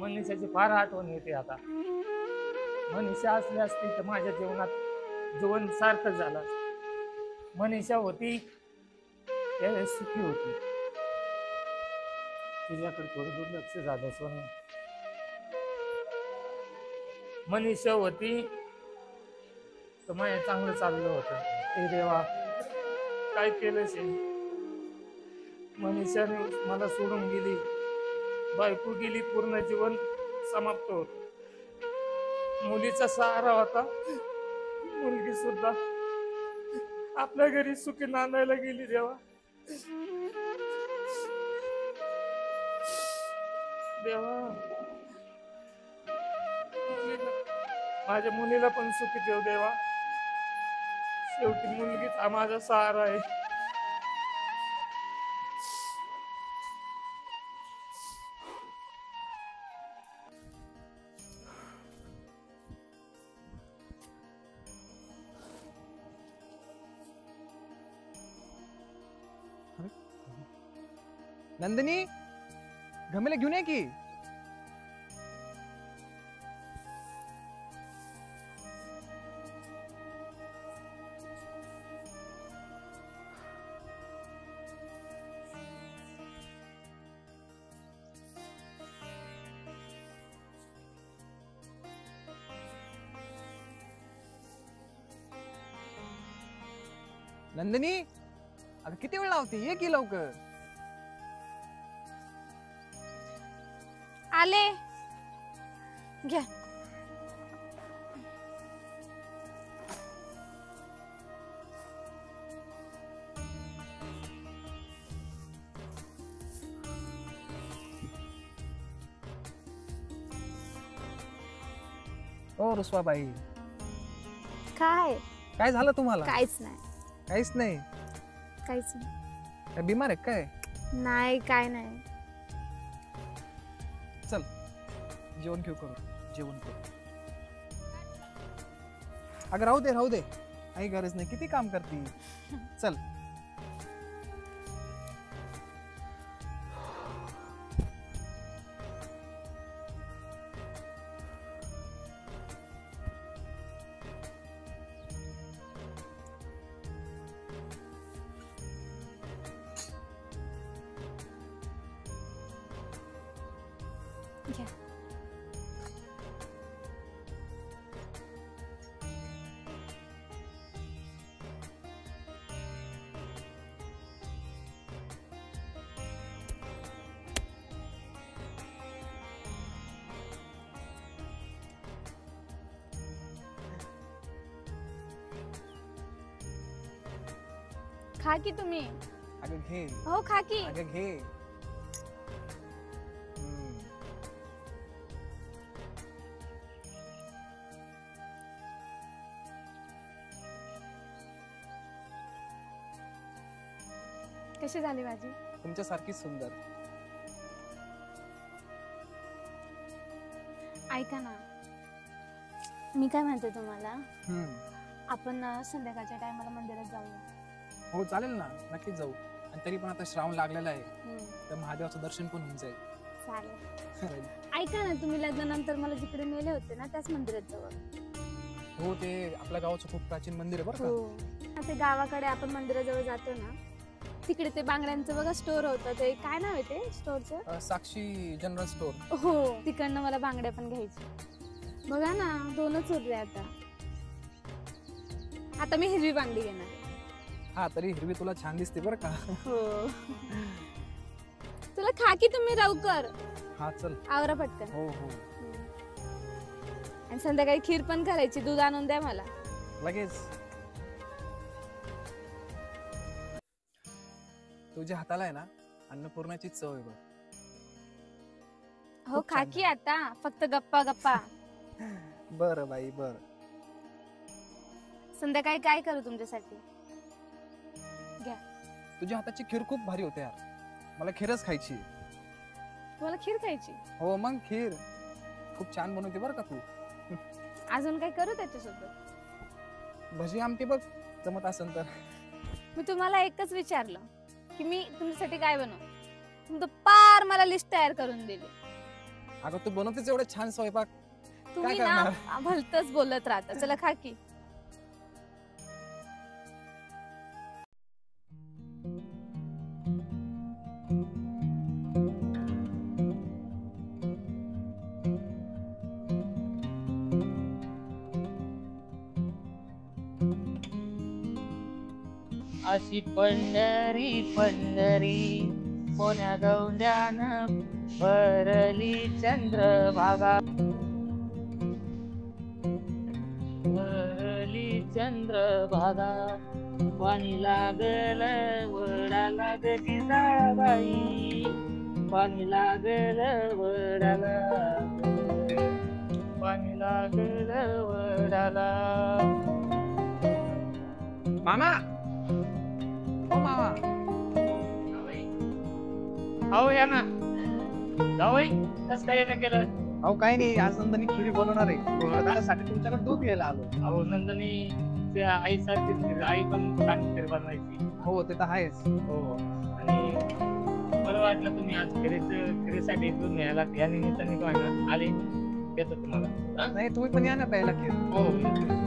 मनीषाची फार आठवण येते आता. मनीषा असली असती तर माझ्या जीवनात जीवन सार्थक झालं असतं. मनीषा होती त्यावेळेस सुखी होती. तुझ्याकडे थोडं दुर्लक्ष झालं सोनं. मनीषा होती तर माझ्या चांगलं चाललं होतं. हे देवा काय केलं शे. मनीषाने मला सोडून गेली, बायको गेली, पूर्ण जीवन समाप्त होत. मुलीचा सहारा होता, मुलगी सुद्धा आपल्या घरी सुखी नांदायला गेली. देवा देवा माझ्या मुलीला पण सुखी ठेव देवा. शेवटी मुलगीच हा माझा सहारा आहे. नंदिनी, घमेला घेऊन ये की. नंदिनी, अगं किती वेळ लावते, ये की लवकर. आले घ्या. ओ रुसवाबाई, काय काय झालं तुम्हाला? काहीच नाही, काहीच नाही. काहीच नाही. काय बिमार आहे काय? नाही, काय नाही. चल जेवण घेऊ, करू जेवण करू. अगं राहू दे, राहू दे, काही गरज नाही. किती काम करती. चल. घ्या. खा की तुम्ही. अगं घे. हो खा की. अगं घे. कशी झाली भाजी? तुमच्यासारखी सुंदर. ऐका ना, मी काय म्हणते तुम्हाला, हम्म. आपण संध्याकाळच्या टायमाला मंदिरात जाऊया. हो चालेल ना, नक्कीच जाऊ. आणि तरी पण आता श्रावण लागलेला आहे, तर महादेवाचं दर्शन पण होऊन जाईल. चालेल. ऐका ना, तुम्ही लग्नानंतर मला जिकडे नेले होते ना त्याच मंदिरात जाऊ. हो, ते आपल्या गावाचं खूप प्राचीन मंदिर आहे बरं का. आता गावाकडे आपण मंदिराजवळ जातो ना, तिकडे ते बांगड्यांचं बघा स्टोर होतं, ते काय नाव आहे ते स्टोरचं? साक्षी जनरल स्टोर. हो, तिकडनं मला बांगड्या पण घ्यायची. बघा ना, 2च उरले आता. आता मी हिरवी बांगडी घेणार. हा, तरी हिरवी तुला छान दिसते बरं का. हो. तुला खा की तुम्ही लवकर. हा चल, आवरा पटकन. हो हो. आणि संध्याकाळी खीर पण करायची, दूध आणून द्या मला लगेच. तुझ्या हाताला आहे ना अन्नपूर्णाची चव आहे बघ. हो, खा की आता, फक्त गप्पा गप्पा. बर बाई बर. संध्याकाळी काय करू तुमच्यासाठी? घ्या. तुझ्या हाताची खीर खूप भारी होते यार, मला खीरच खायची. तुम्हाला खीर खायची? हो मग, खीर खूप छान बनवते बरं का तू. अजून काय करू त्याच्यासोबत? भजी आमटी बघ, जमत असेल तर. मी तुम्हाला एकच विचारलं की मी तुमच्यासाठी काय बनवू, तुम्ही तर पार मला लिस्ट तयार करून दिली. अगं तू बनवतेच एवढं छान स्वयंपाक. तुम्ही काय ना करणार? भलतच बोलत राहता. चला खा की. अशी पंढरी पंढरी कोण्या गौंड्यानं भरली चंद्रभागा, भरली चंद्रभागा. पाणी लागल वडाला ग जिजाबाई, पाणी लागल वडाला, पाणी लागल वडाला. मामा, ओ मामा. अहो या ना जावई, कसं काय येणं केलं? अहो काही नाही, आज नंदनी खिरी बनवणार आहे, त्याच्यासाठी तुमच्याकडे दूध घ्यायला आलो. अहो नंदनी त्या आईसारखीच, आई पण चांगली बनवायची. हो ते तर आहेच. हो, आणि बरं वाटलं तुम्ही आज खिरीसाठी दूध न्यायला या निमित्ताने काय ना आले, देतो तुम्हाला. हा? नाही तुम्ही पण या ना प्यायला खीर. हो येतो.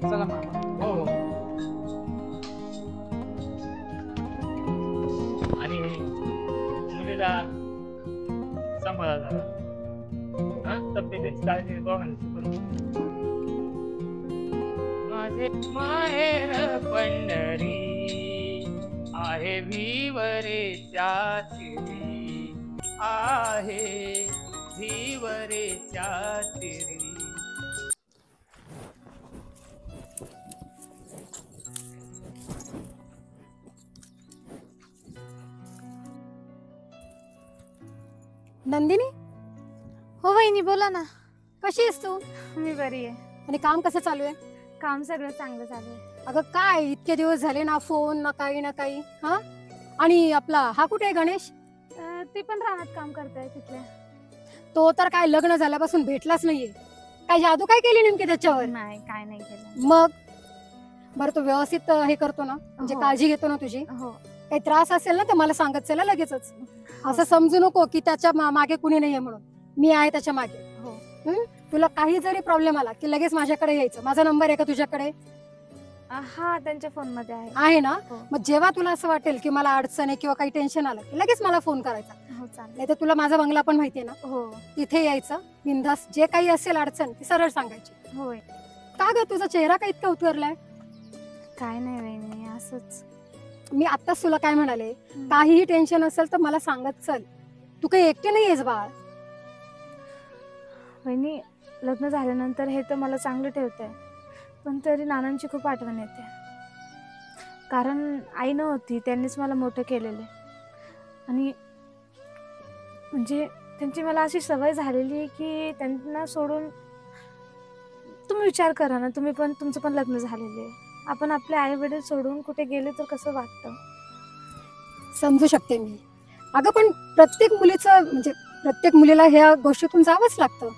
चला मामा. हो हो. आणि मुलीला सांभाळा जरा, हा, तब्येतीची काळजी दोघांची करून. माझे माहेर पंढरी आहे विवरेच्या चिरी, आहे विवरेच्या चिरी. नंदिनी, हो वहिनी बोला ना. कशी आहेस तू? मी बरी आहे. आणि काम कसं चालू आहे? काम सगळं चांगलं चालू आहे. अगं काय इतके दिवस झाले ना फोन ना काही ना काही. हा, आणि आपला हा कुठे आहे गणेश? ते पण रानात काम करताय तिथल्या. तो तर काय लग्न झाल्यापासून भेटलाच नाहीये. काय जादू काय केली नेमकी त्याच्यावर? नाही, काय नाही केलं. मग बरं, तो व्यवस्थित हे करतो ना, म्हणजे हो. काळजी घेतो ना तुझी? हो काही त्रास असेल ना तर मला सांगत चला लगेचच. असं समजू नको की त्याच्या मागे कुणी नाहीये म्हणून. मी आहे त्याच्या मागे. हो. तुला काही जरी प्रॉब्लेम आला की लगेच माझ्याकडे यायचं. माझा नंबर आहे का तुझ्याकडे? हा, त्यांच्या फोन मध्ये आहे. आहे ना? हो. मग जेव्हा तुला असं वाटेल की मला अडचण आहे किंवा काही टेन्शन आलं की लगेच मला फोन करायचा. हो चालेल. नाही तर तुला माझा बंगला पण माहितीये ना, हो तिथे यायचं बिंदास. जे काही असेल अडचण ती सरळ सांगायची. होय. का ग तुझा चेहरा का इतका उतरलाय? काय नाही वहिनी, असंच. मी आत्ताच तुला काय म्हणाले, काहीही टेन्शन असेल तर मला सांगत चल. तू काही एकटे नाहीयेस बाळ. वहिनी, लग्न झाल्यानंतर हे तर मला चांगलं ठेवतंय, पण तरी नानांची खूप आठवण येते. कारण आई नव्हती, त्यांनीच मला मोठं केलेलं आहे. आणि म्हणजे त्यांची मला अशी सवय झालेली आहे की त्यांना सोडून, तुम्ही विचार करा ना, तुमचं पण लग्न झालेलं आहे. आपण आपले आई वडील सोडून कुठे गेले तर कसं वाटतं? समजू शकते मी. अगं पण प्रत्येक मुलीचं म्हणजे प्रत्येक मुलीला ह्या गोष्टीतून जावंच लागतं.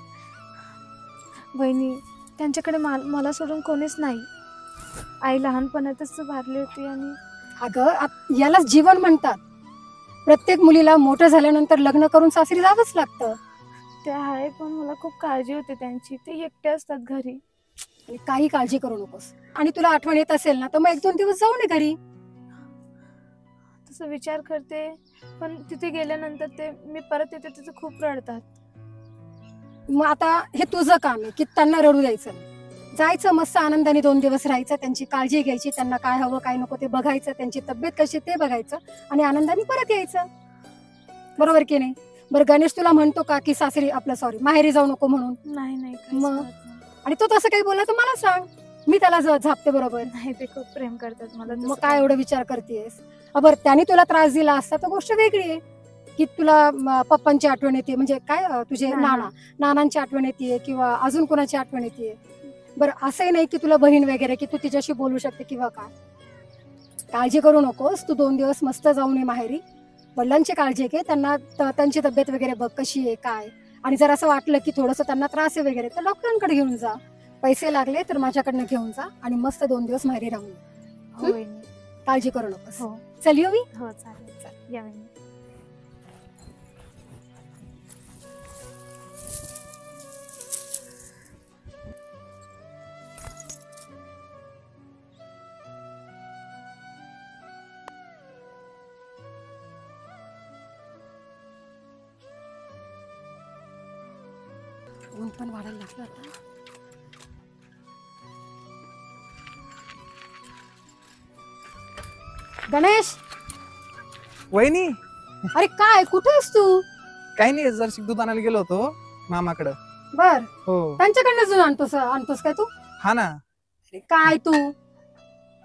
वहिनी, त्यांच्याकडे मला सोडून कोणीच नाही. आई लहानपणातच वारली होती. आणि अगं यालाच जीवन म्हणतात. प्रत्येक मुलीला मोठं झाल्यानंतर लग्न करून सासरी जावंच लागतं. ते आहे, पण मला खूप काळजी होती त्यांची. ते एकटे असतात घरी. आणि काही काळजी करू नकोस. आणि तुला आठवण येत असेल ना तर मग 1-2 दिवस जाऊ नये घरी. तसं विचार करते, पण तिथे गेल्यानंतर ते मी परत येते तिथे खूप रडतात. मग आता हे तुझं काम आहे की त्यांना रडू द्यायचं नाही. जायचं मस्त आनंदाने 2 दिवस राहायचं, त्यांची काळजी घ्यायची, त्यांना काय हवं काय नको ते बघायचं, त्यांची तब्येत कशी ते बघायचं आणि आनंदाने परत यायचं. बरोबर की नाही? बरं, गणेश तुला म्हणतो का की सासरी माहेरी जाऊ नको म्हणून? नाही नाही, मग? काहीच म्हणत नाही. आणि तो तसं काही बोलला तर मला सांग, मी त्याला झापते. बरोबर? नाही, ते खूप प्रेम करतात मला. मग काय एवढं विचार करतेस? बरं, त्याने तुला त्रास दिला असता तर गोष्ट वेगळी आहे की तुला पप्पांची आठवण येते, म्हणजे काय तुझे नाना. नानांची आठवण येते किंवा अजून कोणाची आठवण येते. बरं असंही नाही की तुला बहीण वगैरे की तू तिच्याशी बोलू शकते किंवा काय. काळजी करू नकोस, तू 2 दिवस मस्त जाऊन ये माहेरी. वडिलांची काळजी घे, त्यांना त्यांची तब्येत वगैरे बघ कशी आहे काय. आणि जर असं वाटलं की थोडंसं त्यांना त्रास आहे वगैरे तर डॉक्टरांकडे घेऊन जा. पैसे लागले तर माझ्याकडनं घेऊन जा आणि मस्त 2 दिवस माहेरी राहून ये. हो वहिनी. काळजी करू नकोस. हो चल येऊ मी. हो चालेल या वहिनी. ऊन पण वाढायला लागलं आता. गणेश, वहिनी अरे काय कुठे आहेस तू? काही नाही, जर दूध आणायला गेलो होतो मामाकडं. बर, हो. त्यांच्याकडनं जुन आणतोस काय तू? हा ना. अरे काय तू?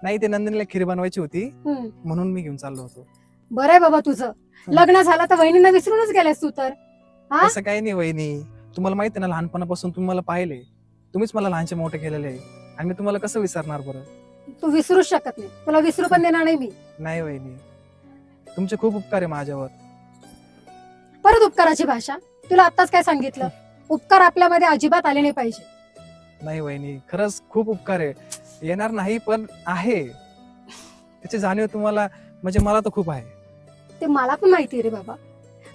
नाही, ते नंदिनीला खीर बनवायची होती हम्म. म्हणून मी घेऊन चाललो होतो. बरं आहे बाबा तुझं. लग्न झालं तर वहिनींना विसरूनच गेलेस तू तर. हा? असं काही नाही वहिनी, तुम्हाला माहिती ना लहानपणापासून तुम्ही मला पाहिले, तुम्हीच मला लहानचे मोठे केलेले आहे आणि मी तुम्हाला कसं विसरणार बरं. तू विसरूच शकत नाही, तुला विसरू पण देणार नाही मी. नाही वहिनी, तुमचे खूप उपकार आहे माझ्यावर. परत उपकाराची भाषा. तुला आत्ताच काय सांगितलं, उपकार आपल्यामध्ये अजिबात आले नाही पाहिजे. नाही वहिनी, खरंच खूप उपकार आहे. येणार नाही पण आहे, त्याची जाणीव तुम्हाला म्हणजे मला तर खूप आहे. ते मला पण माहिती रे बाबा.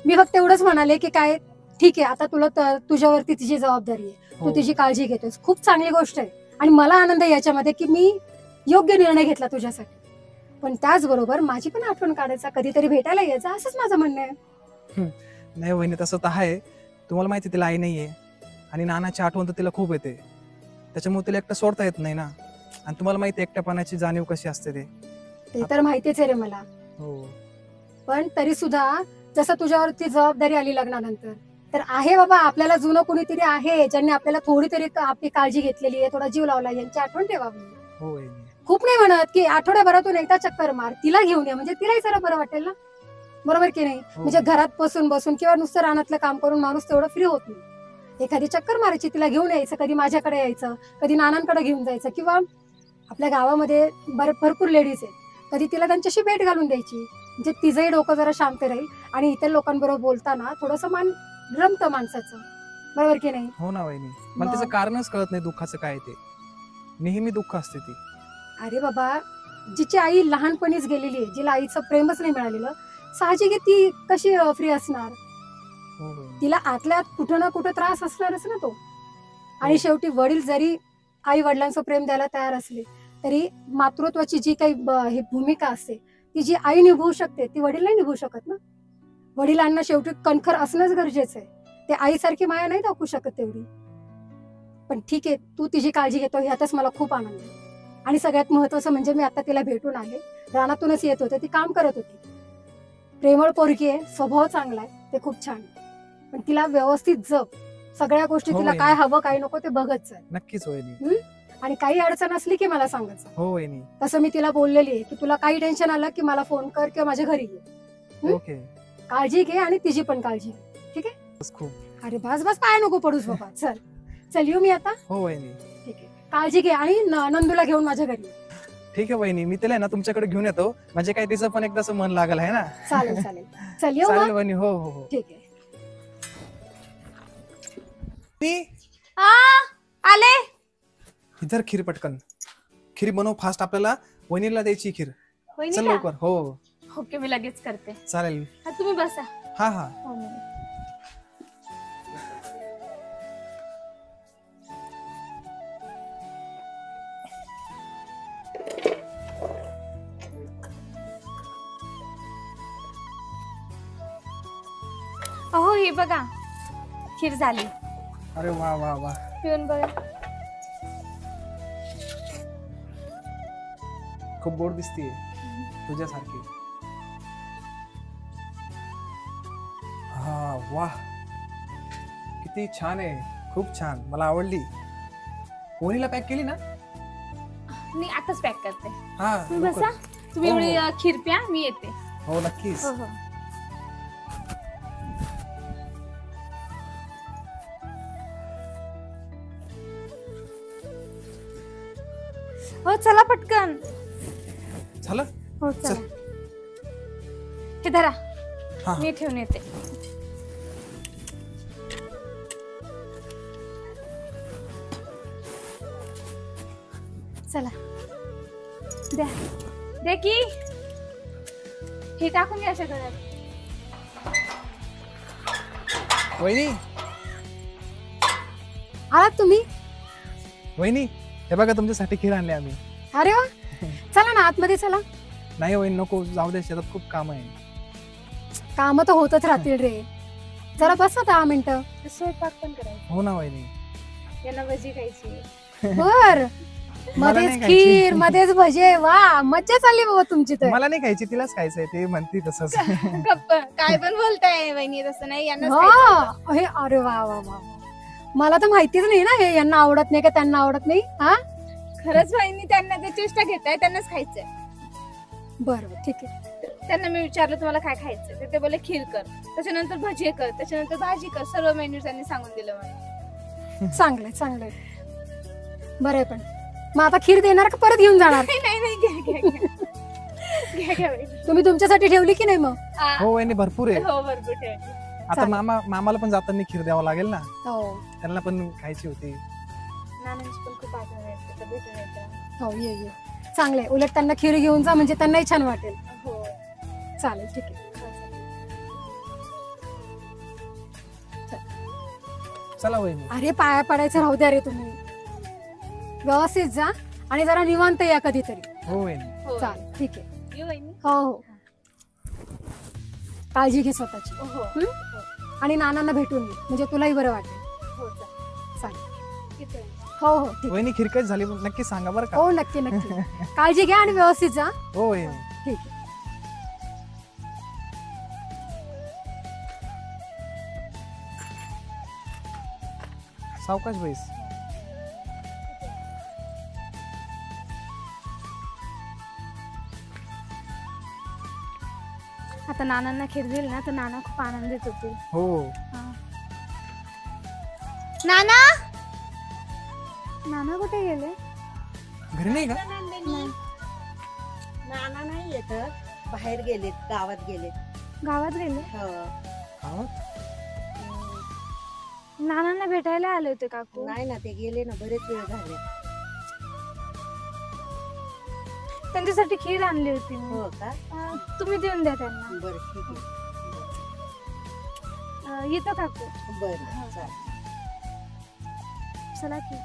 मी फक्त एवढंच म्हणाले की काय ठीक आहे, आता तुला तुझ्यावरती तिची जबाबदारी आहे, तू हो. तिची काळजी घेतोस, खूप चांगली गोष्ट आहे. आणि मला आनंद आहे याच्यामध्ये की मी योग्य निर्णय घेतला तुझ्यासाठी. पण त्याचबरोबर माझी पण आठवण काढायचा, कधीतरी भेटायला यायचं, असंच माझं म्हणणं आहे. नाही वहिनी, तसं तर आहे. तुम्हाला माहिती तिला आई नाहीये आणि नानाची आठवण तर तिला खूप येते, त्याच्यामुळे तिला एकटं सोडता येत नाही ना. आणि तुम्हाला माहिती एकट्यापणाची जाणीव कशी असते ते तर माहितीच आहे रे मला. हो. पण तरी सुद्धा जसं तुझ्यावरती जबाबदारी आली लग्नानंतर, तर आहे बाबा आपल्याला जुनं कोणीतरी आहे ज्यांनी आपल्याला थोडी तरी आपली काळजी घेतलेली आहे, थोडा जीव लावला, यांची आठवण ठेवावी. हो वहिनी. खूप नाही म्हणत की आठवड्याभरातून एकदा चक्कर मार, तिला घेऊन ये, म्हणजे तिलाही जरा बरं वाटेल ना. बरोबर की नाही? हो. म्हणजे घरात बसून किंवा नुसतं रानातलं काम करून माणूस तेवढं फ्री होत नाही. एखादी चक्कर मारायची, तिला घेऊन यायचं, कधी माझ्याकडे यायचं, कधी नानांकडे घेऊन जायचं, किंवा आपल्या गावामध्ये भरपूर लेडीज आहेत, कधी तिला त्यांच्याशी भेट घालून द्यायची, म्हणजे तिचंही डोकं जरा शांत राहील आणि इतर लोकांबरोबर बोलताना थोडंसं मान रमतं माणसाचं. बरोबर की नाही? हो ना वहिनी, मला त्याचं मग. कारणच कळत नाही दुःखाचं काय ते. नेहमी दुःख असते ती. अरे बाबा, जिची आई लहानपणीच गेलेली आहे, जिला आईचं प्रेमच नाही मिळालेलं, साहजिक आहे ती कशी फ्री असणार. हो वहिनी. तिला आतल्या आत कुठं ना कुठं त्रास असणारच ना तो. आणि शेवटी वडील जरी आई वडिलांचं प्रेम द्यायला तयार असले तरी मातृत्वाची जी काही ही भूमिका असते ती जी आई निभवू शकते ती वडील नाही निभवू शकत ना. वडिलांना शेवटी कणखर असणंच गरजेचं आहे. ते आईसारखी माया नाही दाखवू शकत तेवढी. पण ठीक आहे, तू तिची काळजी घेतो ह्यातच मला खूप आनंद आहे. आणि सगळ्यात महत्वाचं म्हणजे मी आता तिला भेटून आले, रानातूनच येत होते, ती काम करत होती. प्रेमळ पोरगी आहे, स्वभाव चांगला आहे, ते खूप छान आहे. पण तिला व्यवस्थित जप, सगळ्या गोष्टी हो तिला वहिनी. काय हवं काय नको ते बघत जाय. नक्कीच वहिनी. आणि काही अडचण असली की मला सांगायचं. हो वहिनी. तसं मी तिला बोललेली आहे की तुला काही टेन्शन आलं की मला फोन कर किंवा माझ्या घरी ये. ओके. काळजी घे आणि तिची पण काळजी घे. खूप. अरे बस बस पाय नको पडूस बाबा. चल चल येऊ मी आता. हो वहिनी. ठीक आहे, काळजी घे आणि नंदूला घेऊन माझ्या घरी ये. ठीक आहे वहिनी, मी तिला ना तुमच्याकडे घेऊन येतो, म्हणजे काय तिचं पण एकदाच मन लागल आहे ना. चालेल चालेल. चल येऊ चालेल मग. वहिनी. हो हो हो. ठीक आहे. आले. इधर खीर पटकन. खीर बनव फास्ट, आपल्याला वहिनीला द्यायची खीर. वहिनी चल का? लवकर. हो ओके, मी लगेच करते. चालेल. हा, तुम्ही बसा. हा हा. हो, मी. अहो हे बघा, खीर झाली. अरे वा वा वा. पिऊन बघा. खूप गोड दिसतीये तुझ्यासारखी. हा वा, किती छान आहे, खूप छान, मला आवडली. वहिनीला पॅक केली ना? मी आताच पॅक करते. हा तुम्ही लवकर. बसा, तुम्ही हो, एवढी हो. खीर प्या, मी येते. हो नक्कीच. हो हो. हो चला पटकन. झालं? हो चला. हे धरा, हा. मी ठेवून येते. चला द्या द्या की. हे टाकून घ्या सगळ्यात. वहिनी, आलात तुम्ही? वहिनी, हे बघा तुमच्यासाठी खीर आणली आम्ही. अरे वा, चला ना आतमध्ये चला. नाही वहिनी नको, जाऊ दे, शेतात खूप काम आहे. काम तर होतच राहतील रे. जरा बसा 10 मिनिटं. स्वयंपाक पण करायचा. हो ना वहिनी. यांना भजी खायची. बर, मला मध्येच नाही खायची. खीर, मध्येच भजे. वा, मज्जा चालली बाबा तुमची तर. मला नाही खायची, तिलाच खायचंय. ते म्हणते तसंच. गप्प, काय पण बोलताय वहिनी, तसं नाही. यांना हा, हे अरे वा वा वा. मला तर माहितीच नाही ना हे यांना आवडत नाही का त्यांना आवडत नाही. हा खरंच वहिनी, त्यांना ते चेष्टा घेताय, त्यांनाच खायचंय. बरं ठीक आहे. त्यांना मी विचारलं तुम्हाला काय खायचं, ते बोलले खीर कर, त्याच्यानंतर भजी कर, त्याच्यानंतर भाजी कर. सर्व मेन्यू त्यांनी सांगून दिलं मला. चांगलंय चांगलंय. बरं आहे. पण मग आता खीर देणार का परत घेऊन जाणार? नाही नाही, घ्या घ्या घ्या. घ्या घ्या वहिनी. तुम्ही तुमच्यासाठी ठेवली की नाही मग? हो वहिनी, भरपूर आहे. हो भरपूर ठेवली. आता मामाला पण जाताना खीर द्यावं लागेल ना, हो त्यांना पण खायची होती. नानांची पण खूप आठवण येते, तर भेटून येतं. हो, ये ये. चांगलंय. उलट त्यांना खीर घेऊन जा, म्हणजे त्यांनाही छान वाटेल. हो चालेल, ठीक आहे. चला वहिनी. अरे पाया पडायचं राहू द्या रे तुम्ही. व्यवस्थित जा आणि जरा निवांत या कधीतरी. हो वहिनी. हो चालेल, ठीक आहे. येऊ वहिनी. हो हो, काळजी घे स्वतःची. हो आणि नानांना भेटून ये, म्हणजे तुलाही बरं वाटेल. हो चालेल. चालेल. किती वेळ? हो हो, ठीक. वहिनी खीर कशी झाली नक्की सांगा बरं का. हो, नक्की नक्की. काळजी घ्या आणि व्यवस्थित जा. हो वहिनी. ठीक आहे. सावकाश बैस. आता नानांना खीर दिली ना, तर नाना खूप आनंदित होतील. हो. नाना, नाना कुठे गेले? घरी नाही का? नाना नाही येत, बाहेर गेलेत, गावात गेलेत. गावात गेले. हो. गावात? नानांना भेटायला आले होते काकू. नाही ना, ते गेले ना, बरेच वेळ झाले. त्यांच्यासाठी खीर आणली होती मी. हो का? तुम्ही देऊन द्या त्यांना. बरं ठीक आहे. येतो काकू. बरं चालेल. चला की.